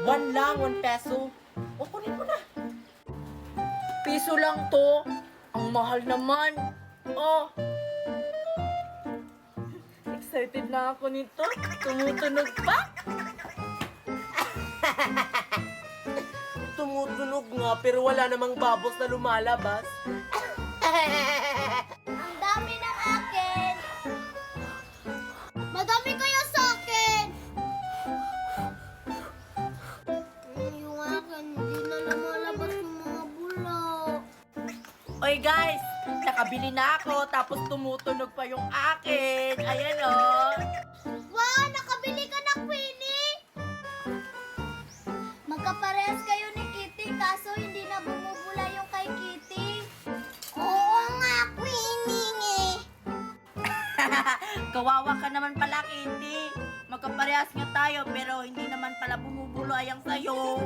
1 lang, 1 peso. O, kunin mo na. Piso lang to. Ang mahal naman. Oh. Excited na ako nito. Tumutunog pa. Tumutunog nga, pero wala namang babos na lumalabas. Ang dami ng akin. Madami kaya sa akin. Yung akin, hindi na lumalabas yung mga bulok. Oy guys, nakabili na ako, tapos tumutunog pa yung akin. Ayan oh. Wow, nakabili ka na, Queenie! Magkaparehas kayo ni Kitty, kaso hindi na bumubula yung kay Kitty. Oo nga, Queenie! Kawawa ka naman pala, Kitty. Magkaparehas nga tayo, pero hindi naman pala bumubulo ayang sa'yo.